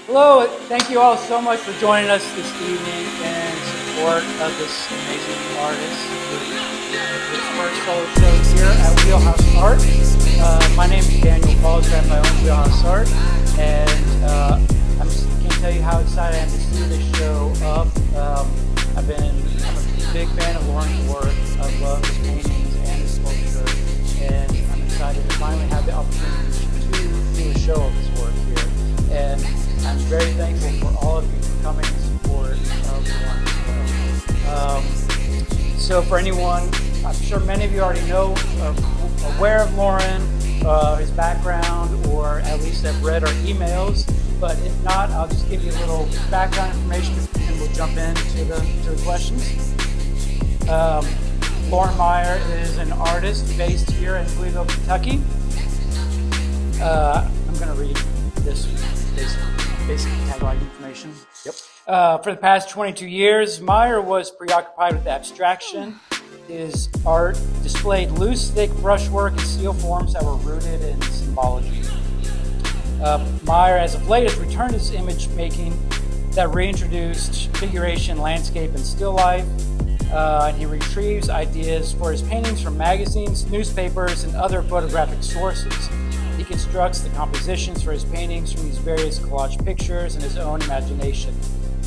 Hello, thank you all so much for joining us this evening in support of this amazing artist with his first solo show here at WheelHouse Art. My name is Daniel Falls. I have my own WheelHouse Art, and I can't tell you how excited I am to see this show up. I'm a big fan of Loren's work. I love his paintings and his sculpture, and I'm excited to finally have the opportunity to do a show of his work here. And I'm very thankful for all of you for coming in support of Loren as well. So for anyone, I'm sure many of you already know, are aware of Loren, his background, or at least have read our emails. But if not, I'll just give you a little background information and we'll jump into the questions. Loren Myhre is an artist based here in Louisville, Kentucky. I'm going to read this basic tagline information. Yep. For the past 22 years, Myhre was preoccupied with abstraction. His art displayed loose, thick brushwork and steel forms that were rooted in symbology. Myhre, as of late, has returned his image making that reintroduced figuration, landscape, and still life. He retrieves ideas for his paintings from magazines, newspapers, and other photographic sources. He constructs the compositions for his paintings from these various collaged pictures and his own imagination.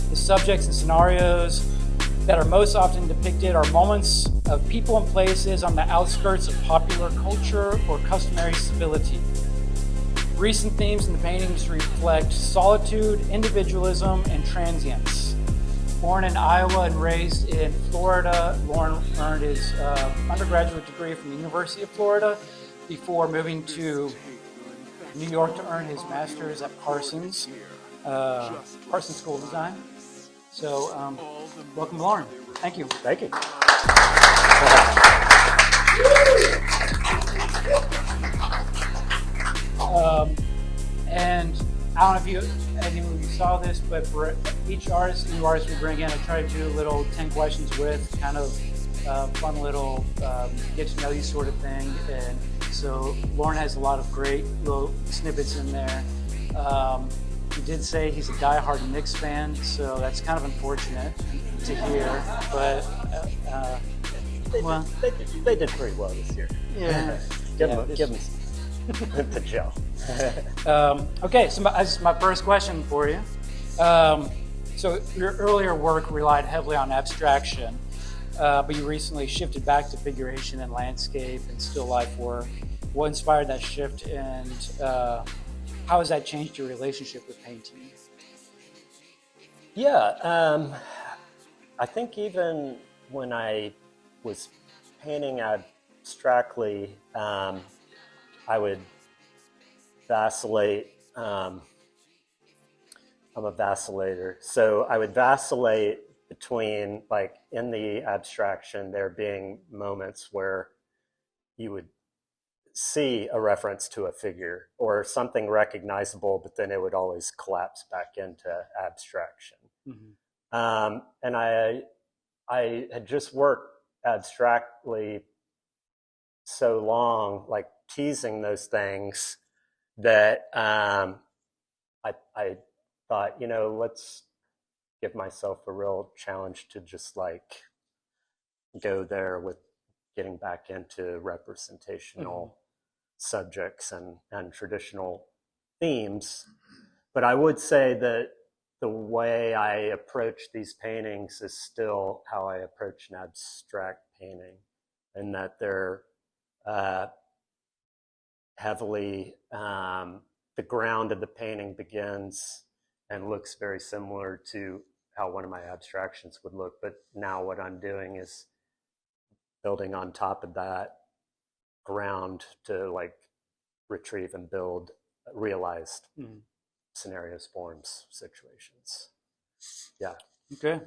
The subjects and scenarios that are most often depicted are moments of people and places on the outskirts of popular culture or customary civility. Recent themes in the paintings reflect solitude, individualism, and transience. Born in Iowa and raised in Florida, Loren earned his undergraduate degree from the University of Florida before moving to New York to earn his master's at Parsons School of Design. So, welcome, Loren. Thank you. Thank you. And I don't know if any of you saw this, but for each new artist we bring in, I try to do a little 10 questions with, kind of fun little get to know you sort of thing. And so Loren has a lot of great little snippets in there. He did say he's a diehard Knicks fan, so that's kind of unfortunate to hear. But They did pretty well this year. Yeah. Give them the gel. Okay, so this is my first question for you. So your earlier work relied heavily on abstraction, but you recently shifted back to figuration and landscape and still life work. What inspired that shift, and how has that changed your relationship with painting? Yeah, I think even when I was painting abstractly, I would vacillate. I'm a vacillator, so I would vacillate between, like, in the abstraction, there being moments where you would see a reference to a figure or something recognizable, but then it would always collapse back into abstraction. Mm-hmm. And I had just worked abstractly so long, like teasing those things, that I thought, let's give myself a real challenge to just like go there with getting back into representational subjects and traditional themes. But I would say that the way I approach these paintings is still how I approach an abstract painting, and that they're heavily, the ground of the painting begins and looks very similar to how one of my abstractions would look. But now what I'm doing is building on top of that ground to like retrieve and build realized scenarios, forms, situations. Yeah. Okay.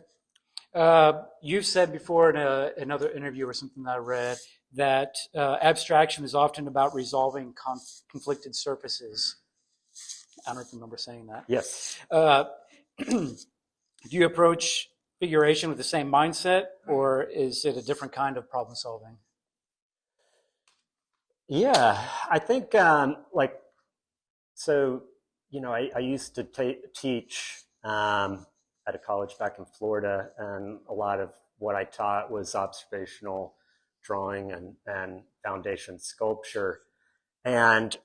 You've said before in another interview or something that I read that abstraction is often about resolving conflicted surfaces. I don't know if you remember saying that. Yes. Do you approach figuration with the same mindset, or is it a different kind of problem solving? Yeah, I think so I used to teach at a college back in Florida, and a lot of what I taught was observational drawing and foundation sculpture. And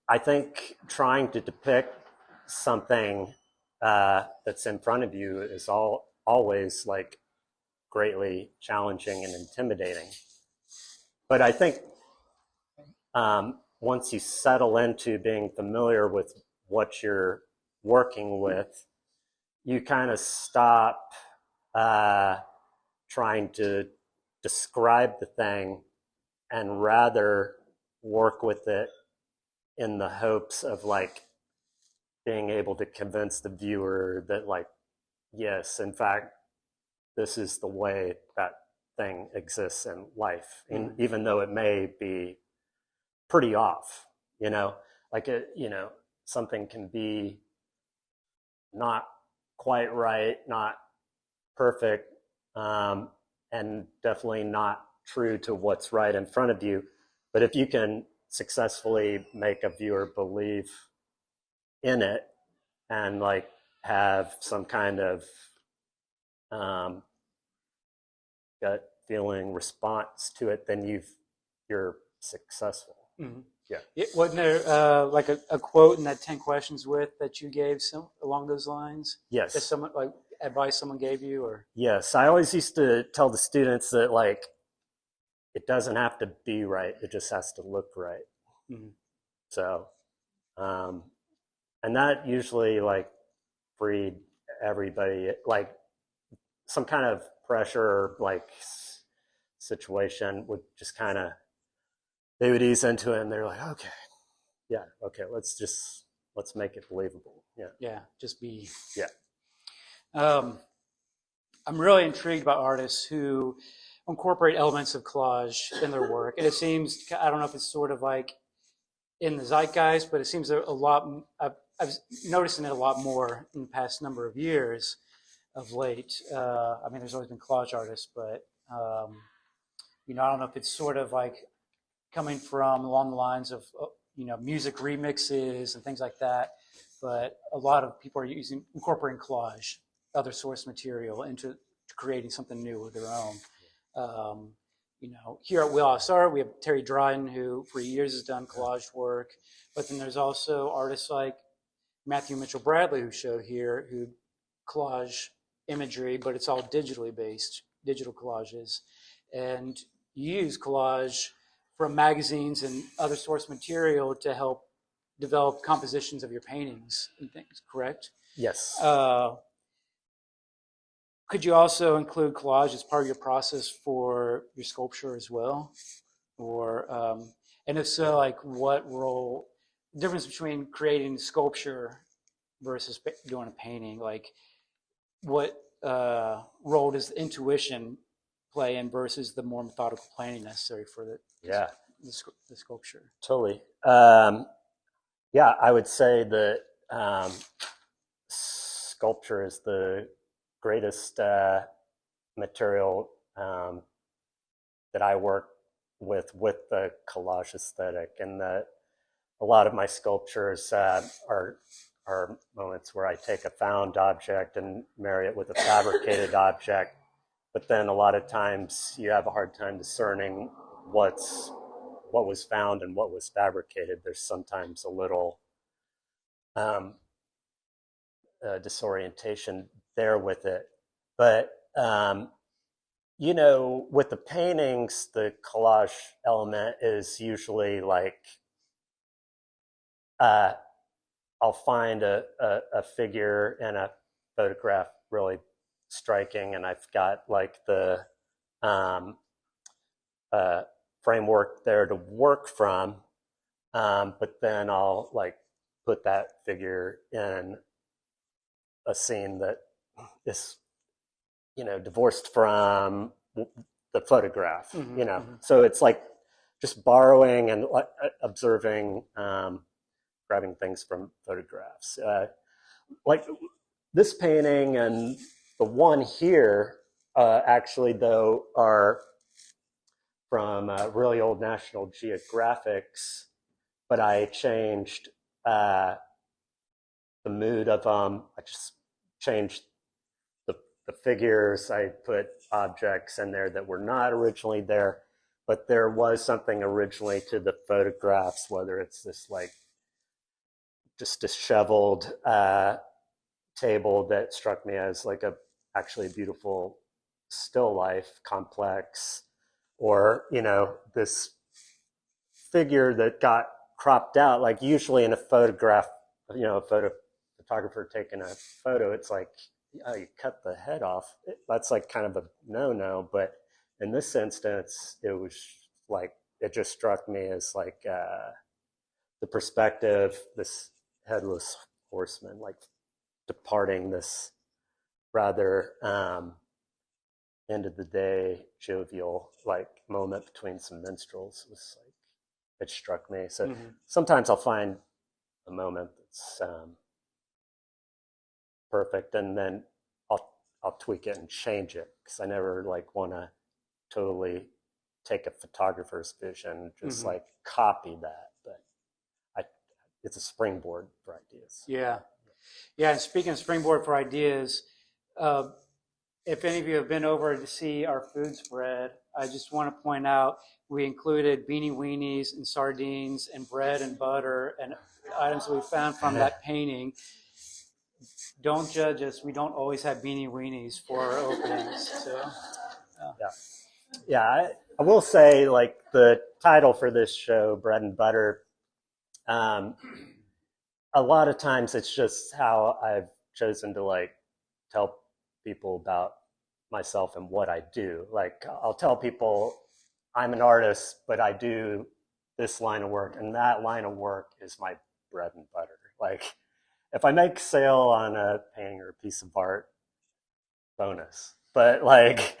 I think trying to depict something that's in front of you is always like greatly challenging and intimidating. But I think once you settle into being familiar with what you're working with, you kind of stop trying to describe the thing and rather work with it in the hopes of like being able to convince the viewer that like, yes, in fact, this is the way that thing exists in life, and even though it may be pretty off, like something can be not quite right, not perfect, and definitely not true to what's right in front of you. But if you can successfully make a viewer believe in it and like have some kind of gut feeling response to it, then you're successful. Mm-hmm. Yeah. Wasn't there like a quote in that 10 questions with that you gave along those lines? Yes. That someone like advice someone gave you, or? Yes, I always used to tell the students that like it doesn't have to be right; it just has to look right. Mm-hmm. So, and that usually like freed everybody, like some kind of pressure or like situation would just kind of, they would ease into it and they're like, okay, yeah, okay, let's make it believable. Yeah, just be. Yeah. I'm really intrigued by artists who incorporate elements of collage in their work, and it seems, I don't know if it's sort of like in the zeitgeist, but it seems a lot. I've noticing it a lot more in the past number of years of late. I mean, there's always been collage artists, but I don't know if it's sort of like coming from along the lines of music remixes and things like that. But a lot of people are incorporating collage, other source material, into creating something new of their own. Here at WheelHouse Art, we have Terry Dryden, who for years has done collage work. But then there's also artists like Matthew Mitchell Bradley, who showed here, who collage imagery, but it's all digitally based, digital collages. And you use collage from magazines and other source material to help develop compositions of your paintings and things, correct? Yes. Could you also include collage as part of your process for your sculpture as well? Or, and if so, like what role, difference between creating sculpture versus doing a painting, like what role does intuition play in versus the more methodical planning necessary for the sculpture? Totally. I would say that sculpture is the greatest material that I work with the collage aesthetic, and that a lot of my sculptures are moments where I take a found object and marry it with a fabricated object. But then a lot of times you have a hard time discerning what was found and what was fabricated. There's sometimes a little disorientation there with it. But, with the paintings, the collage element is usually like, I'll find a figure in a photograph really striking, and I've got like the framework there to work from, but then I'll like put that figure in a scene that is divorced from the photograph. Mm-hmm. So it's like just borrowing and observing, grabbing things from photographs. Like this painting and the one here, actually, though, are from really old National Geographics, but I changed mood of them. I just changed the figures. I put objects in there that were not originally there, but there was something originally to the photographs, whether it's this like just disheveled table that struck me as like actually a beautiful still life, complex, or, you know, this figure that got cropped out, like usually in a photograph, you know, a photographer taking a photo, it's like, oh, you cut the head off. That's like kind of a no-no. But in this instance, it was like, it just struck me as like the perspective, this headless horseman, like departing this rather end of the day jovial like moment between some minstrels was like, it struck me. So sometimes I'll find a moment that's perfect, and then I'll tweak it and change it, because I never like want to totally take a photographer's vision, just like copy that. But it's a springboard for ideas. Yeah. Yeah, and speaking of springboard for ideas, if any of you have been over to see our food spread, I just want to point out we included beanie weenies and sardines and bread and butter and items that we found from that painting. Don't judge us. We don't always have beanie weenies for our openings. So, yeah. I will say, like, the title for this show, Bread and Butter, a lot of times it's just how I've chosen to like tell people about myself and what I do. Like, I'll tell people I'm an artist, but I do this line of work, and that line of work is my bread and butter. Like, if I make sale on a painting or a piece of art, bonus. But like,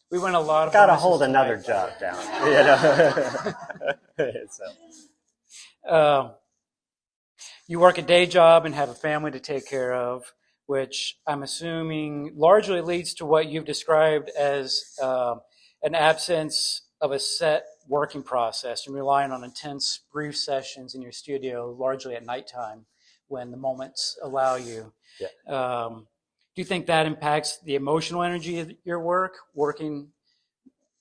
we went a lot of gotta hold another job down, you know. So. You work a day job and have a family to take care of, which I'm assuming largely leads to what you've described as an absence of a set working process and relying on intense, brief sessions in your studio, largely at nighttime when the moments allow you. Yeah. Do you think that impacts the emotional energy of your work, working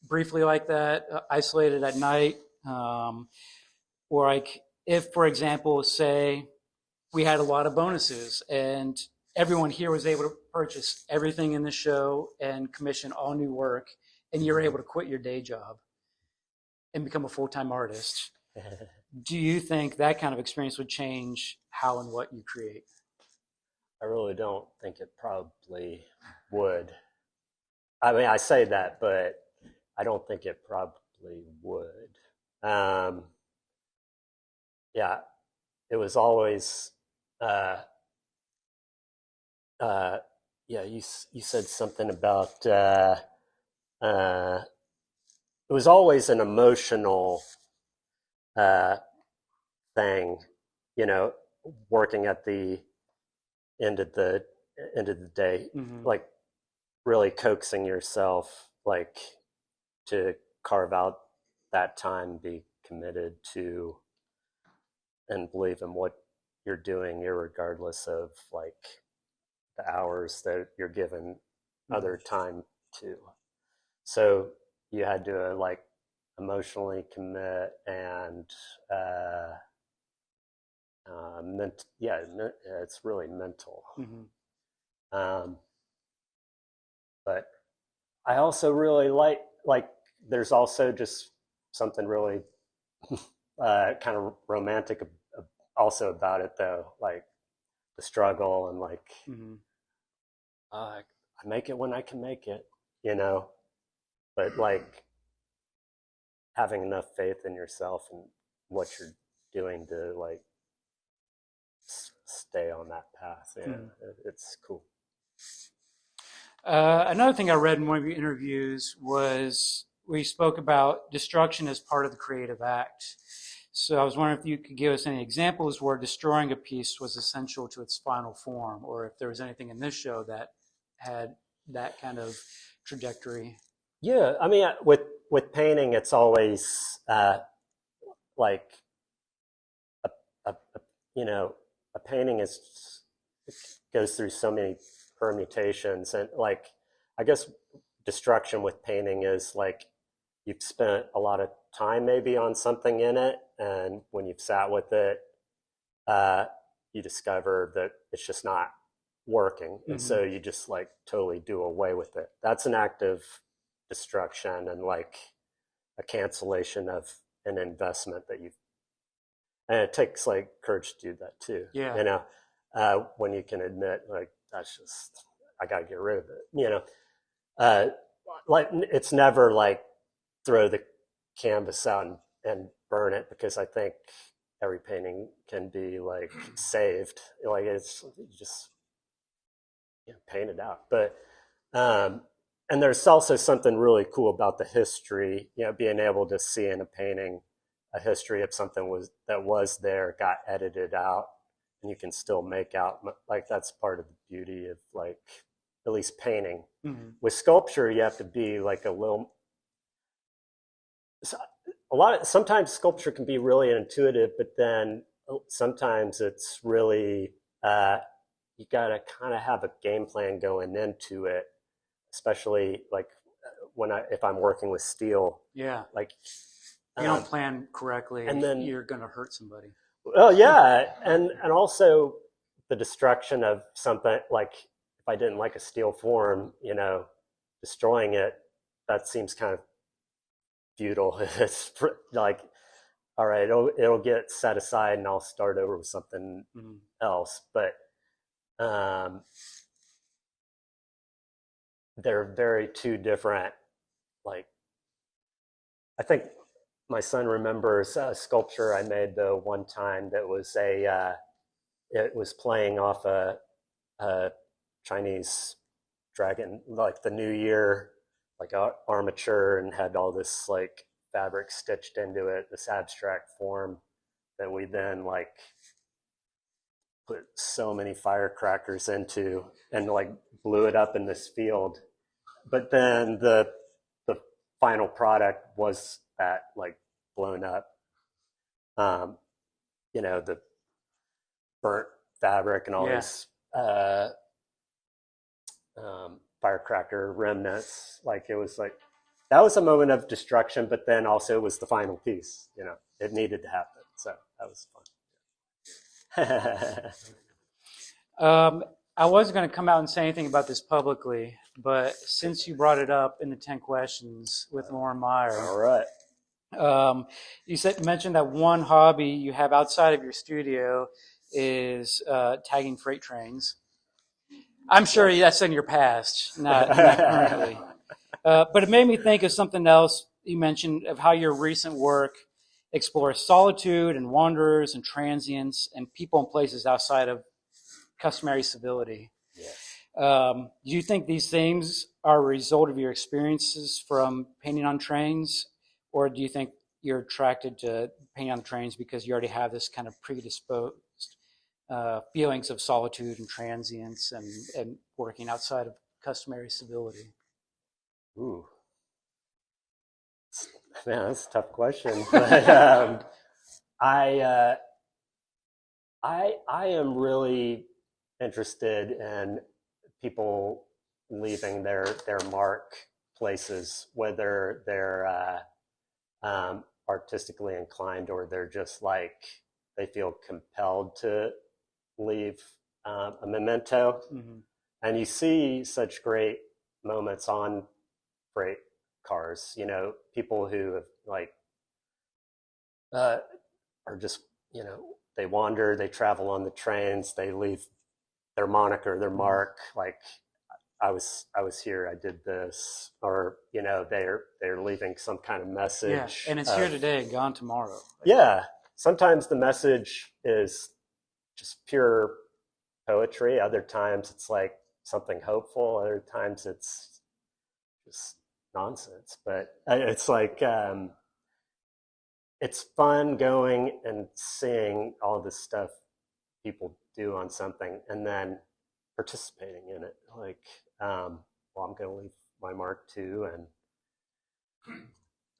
briefly like that, isolated at night? Or like if, for example, say we had a lot of bonuses and everyone here was able to purchase everything in the show and commission all new work, and you're able to quit your day job and become a full-time artist. Do you think that kind of experience would change how and what you create? I really don't think it probably would. I mean, I say that, but I don't think it probably would. Yeah, it was always, yeah, you said something about, it was always an emotional thing, you know, working at the end of the day, like really coaxing yourself, like, to carve out that time, be committed to, and believe in what you're doing, irregardless of like the hours that you're given other time to. So you had to like emotionally commit and it's really mental. But I also really like there's also just something really kind of romantic also about it, though, like the struggle and like I make it when I can make it, you know, but like having enough faith in yourself and what you're doing to like stay on that path. Yeah, it's cool. Another thing I read in one of your interviews was we spoke about destruction as part of the creative act. So I was wondering if you could give us any examples where destroying a piece was essential to its final form, or if there was anything in this show that had that kind of trajectory. Yeah, I mean, with painting, it's always like a a painting it goes through so many permutations, and like, I guess destruction with painting is like you've spent a lot of time maybe on something in it, and when you've sat with it, you discover that it's just not working, and so you just like totally do away with it. That's an act of destruction and like a cancellation of an investment that you've, and it takes like courage to do that too. Yeah. You know, when you can admit like, that's just, I got to get rid of it. You know, like it's never like throw the canvas out and burn it, because I think every painting can be like saved. Like it's just, you know, paint it out. But and there's also something really cool about the history, you know, being able to see in a painting a history of something that was there, got edited out, and you can still make out, like, that's part of the beauty of like at least painting. With sculpture, you have to be like sometimes sculpture can be really intuitive, but then sometimes it's really you gotta kind of have a game plan going into it, especially like if I'm working with steel. Yeah. Like you don't plan correctly, and then you're gonna hurt somebody. Well, yeah, and also the destruction of something, like if I didn't like a steel form, you know, destroying it, that seems kind of futile. It's like, all right, it'll get set aside and I'll start over with something else. But they're very two different. Like, I think my son remembers a sculpture I made the one time that was it was playing off a Chinese dragon, like the New Year, like armature, and had all this like fabric stitched into it, this abstract form that we then like put so many firecrackers into and like blew it up in this field. But then the final product was that like blown up, you know, the burnt fabric and all these firecracker remnants. Like, it was like, that was a moment of destruction, but then also it was the final piece, you know, it needed to happen. So that was fun. I wasn't going to come out and say anything about this publicly, but since you brought it up in the 10 questions with Loren Myhre. All right. You mentioned that one hobby you have outside of your studio is tagging freight trains. I'm sure that's in your past, not currently. But it made me think of something else you mentioned, of how your recent work explores solitude and wanderers and transients and people and places outside of customary civility. Yeah. Do you think these themes are a result of your experiences from painting on trains, or do you think you're attracted to painting on trains because you already have this kind of predisposed feelings of solitude and transience and working outside of customary civility? Ooh, man, that's a tough question. But I am really interested in people leaving their mark places, whether they're artistically inclined or they're just like, they feel compelled to leave a memento. And you see such great moments on freight cars, you know, people who have like are just, you know, they wander, they travel on the trains, they leave their moniker, their mark, like, I was here, I did this, or, you know, they're leaving some kind of message. Yeah, and it's here today and gone tomorrow. Yeah, sometimes the message is just pure poetry. Other times it's like something hopeful. Other times it's just nonsense. But it's like, it's fun going and seeing all this stuff people do on something and then participating in it. Like, well, I'm going to leave my mark too. And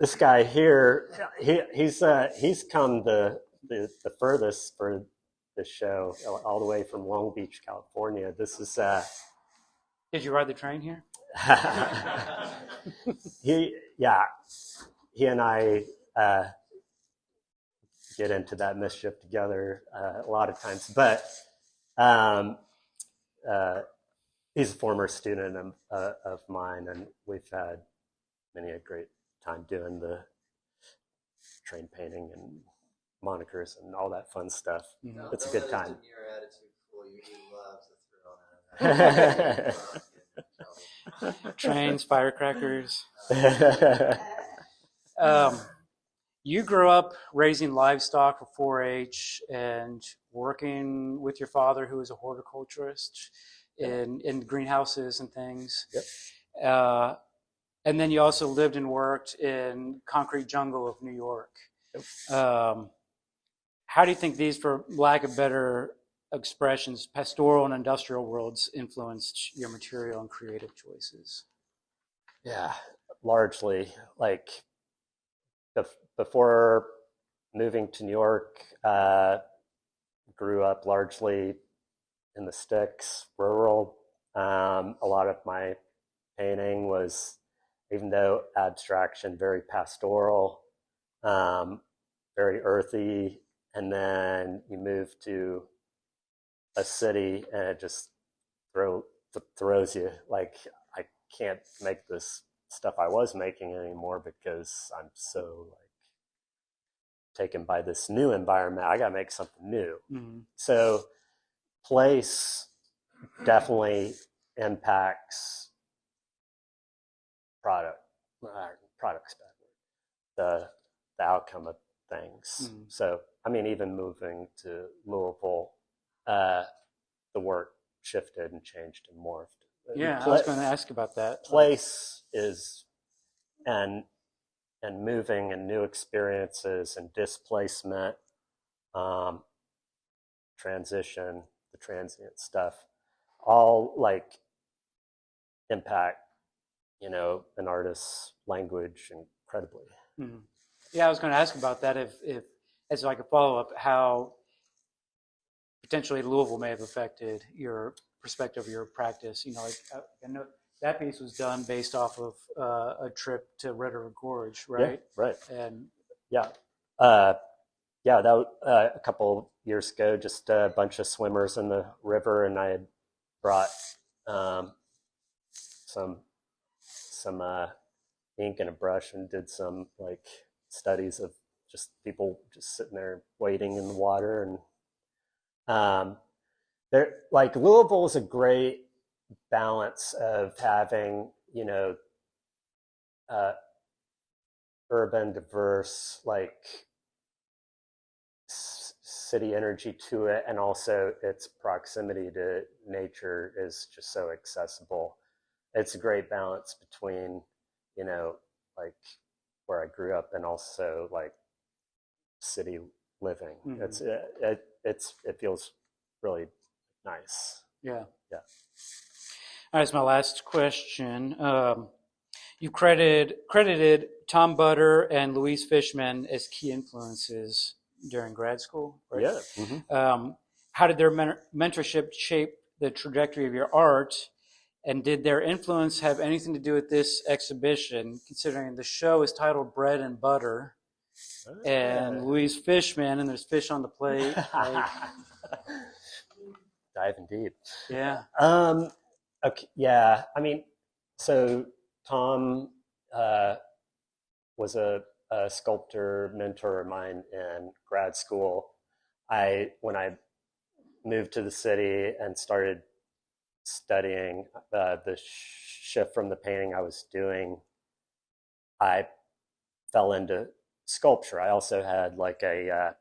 this guy here, he's come the furthest for this show all the way from Long Beach, California. This is Did you ride the train here? he and I get into that mischief together a lot of times, but he's a former student of mine, and we've had many a great time doing the train painting and monikers and all that fun stuff. No, It's a good time. Your attitude fool you. He loves to throw out. Trains, firecrackers. You grew up raising livestock for 4-H and working with your father, who was a horticulturist, in greenhouses and things. Yep. And then you also lived and worked in concrete jungle of New York. Yep. How do you think these, for lack of better expressions, pastoral and industrial worlds influenced your material and creative choices? Yeah, largely. Like before moving to New York, grew up largely in the sticks, rural. A lot of my painting was, even though abstraction, very pastoral, very earthy. And then you move to a city and it just throws you. Like, I can't make this stuff I was making anymore because I'm so like taken by this new environment. I gotta make something new. Mm-hmm. So place definitely impacts products better, the outcome of things. Mm-hmm. So I mean, even moving to Louisville, the work shifted and changed and morphed. Yeah, I was going to ask about that. Place is, and moving and new experiences and displacement, transition, the transient stuff, all like impact, an artist's language incredibly. Mm-hmm. Yeah, I was going to ask about that. If as like a follow-up, how potentially Louisville may have affected your perspective of your practice. I know that piece was done based off of a trip to Red River Gorge, right? Yeah, right. And that was, a couple years ago, just a bunch of swimmers in the river, and I had brought some ink and a brush and did some like studies of just people just sitting there waiting in the water. And like Louisville is a great balance of having, urban, diverse, like city energy to it, and also its proximity to nature is just so accessible. It's a great balance between, like where I grew up and also like city living. Mm-hmm. It feels really nice. Yeah. Yeah. All right, that's my last question. You credited Tom Butter and Louise Fishman as key influences during grad school, right? Yeah. Mm-hmm. How did their mentorship shape the trajectory of your art? And did their influence have anything to do with this exhibition, considering the show is titled Bread and Butter, and Louise Fishman, and there's fish on the plate? Diving deep. Yeah. Okay. Yeah. I mean, so Tom was a sculptor mentor of mine in grad school. When I moved to the city and started studying the shift from the painting I was doing, I fell into sculpture. I also had like a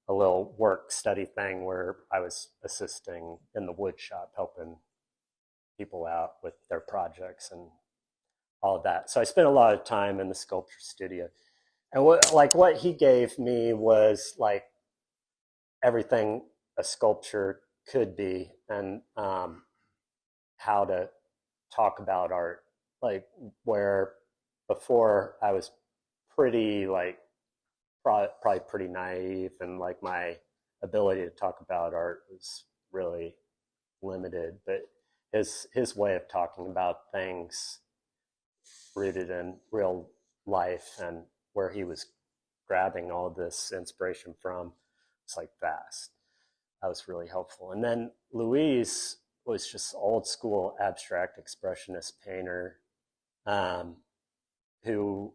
little work study thing where I was assisting in the wood shop, helping people out with their projects and all of that. So I spent a lot of time in the sculpture studio. And what he gave me was like everything a sculpture could be, and how to talk about art. Like where before I was pretty like probably pretty naive, and like my ability to talk about art was really limited, but his way of talking about things rooted in real life and where he was grabbing all this inspiration from, it's like vast. That was really helpful. And then Louise was just old school abstract expressionist painter, who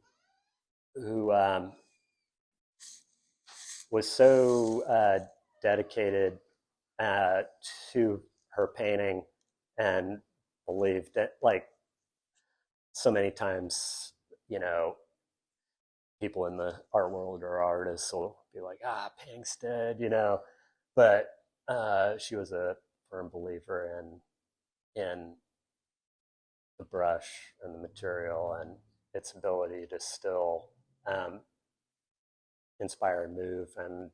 was so dedicated to her painting and believed that, like, so many times, you know, people in the art world or artists will be like, painting's dead, you know, but she was a firm believer in the brush and the material and its ability to still inspire and move, and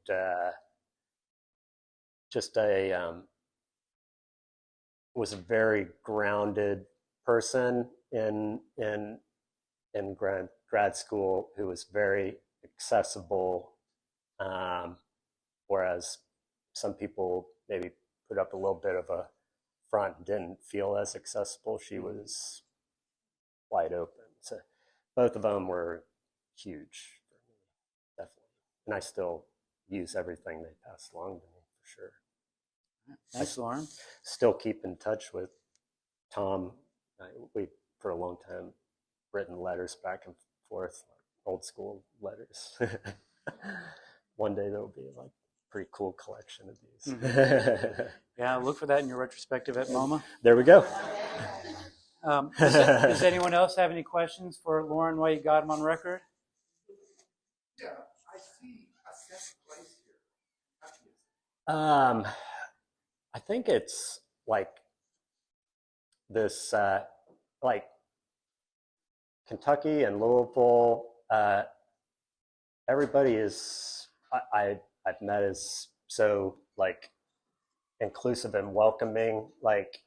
was a very grounded person in grad school, who was very accessible, whereas some people maybe put up a little bit of a front and didn't feel as accessible. She was wide open. So both of them were huge for me, definitely. And I still use everything they passed along to me, for sure. Thanks, Loren. Still keep in touch with Tom. We, for a long time, written letters back and forth, old school letters. One day there'll be like a pretty cool collection of these. Mm-hmm. Yeah, look for that in your retrospective at MoMA. There we go. Does anyone else have any questions for Loren while you got him on record? Yeah, I see a sense of place here. I think it's like this, like Kentucky and Louisville. Everybody is I've met is so like inclusive and welcoming. Like,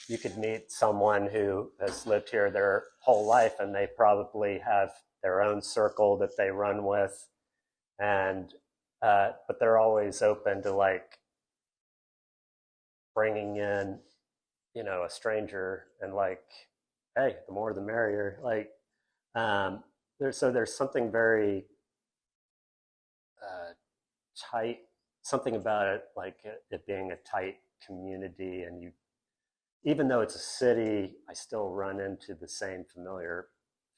you could meet someone who has lived here their whole life, and they probably have their own circle that they run with, and but they're always open to like bringing in, you know, a stranger, and like, hey, the more the merrier. Like, there's something very tight, something about it, like it being a tight community, and you, even though it's a city, I still run into the same familiar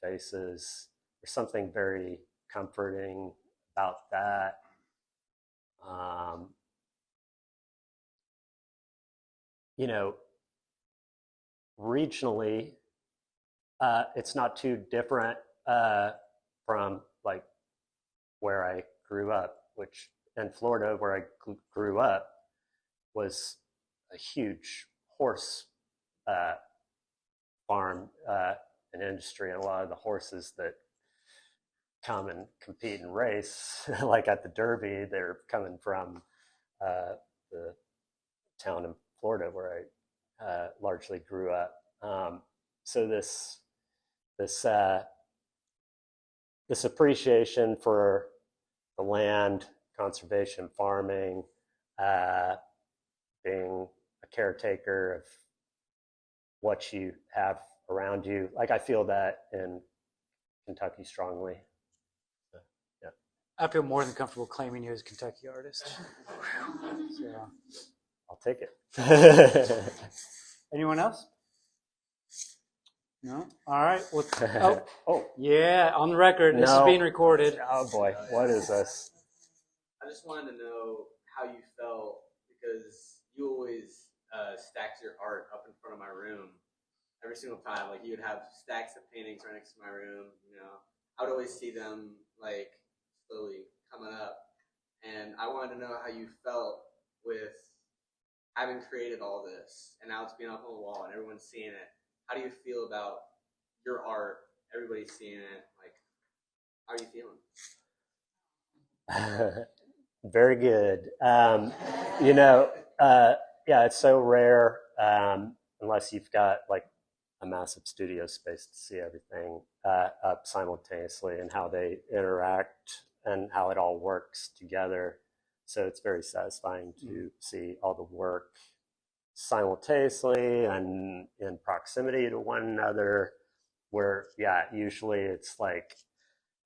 faces. There's something very comforting about that. You know, regionally, it's not too different from like where I grew up, which in Florida, where I grew up, was a huge horse farm and industry, and a lot of the horses that come and compete and race, like at the Derby, they're coming from the town in Florida where I largely grew up. So this appreciation for the land, conservation, farming, being a caretaker of what you have around you. Like, I feel that in Kentucky strongly. So, yeah. I feel more than comfortable claiming you as a Kentucky artist. So. I'll take it. Anyone else? No? All right. Well, oh, yeah, on the record. This is being recorded. Oh, boy. What is this? I just wanted to know how you felt, because you always stacked your art up in front of my room every single time. Like, you would have stacks of paintings right next to my room, you know. I would always see them, like, slowly coming up. And I wanted to know how you felt with having created all this, and now it's being up on the wall and everyone's seeing it. How do you feel about your art, everybody's seeing it? Like, how are you feeling? Very good. You know, yeah, it's so rare, unless you've got like a massive studio space to see everything up simultaneously, and how they interact and how it all works together. So it's very satisfying to see all the work simultaneously and in proximity to one another, where, yeah, usually it's like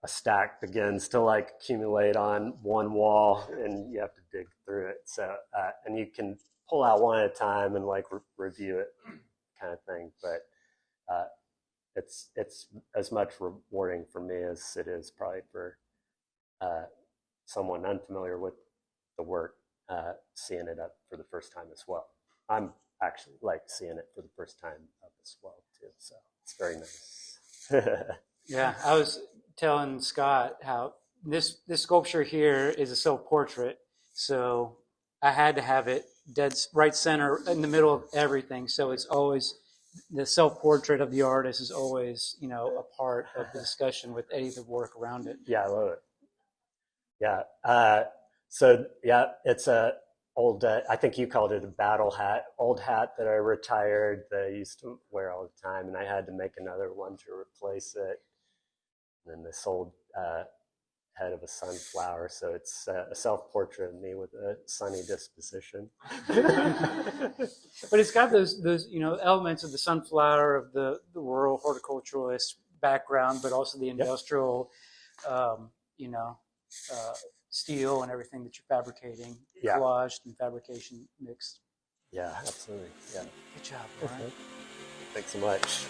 a stack begins to like accumulate on one wall and you have to dig through it. So, and you can pull out one at a time and like review it kind of thing. But it's as much rewarding for me as it is probably for someone unfamiliar with the work, seeing it up for the first time as well. I'm actually like seeing it for the first time up as well too. So it's very nice. Yeah, I was telling Scott how this sculpture here is a self-portrait, so I had to have it dead right center in the middle of everything. So it's always the self-portrait of the artist is always, you know, a part of the discussion with any of the work around it. Yeah, I love it. Yeah. So yeah, it's a old, I think you called it a battle hat, old hat that I retired that I used to wear all the time, and I had to make another one to replace it. And then this old head of a sunflower, so it's a self-portrait of me with a sunny disposition. But it's got those you know elements of the sunflower, of the rural horticulturalist background, but also the industrial, you know, steel and everything that you're fabricating, collaged and fabrication mixed. Yeah, absolutely. Yeah. Good job, Loren. Thanks so much.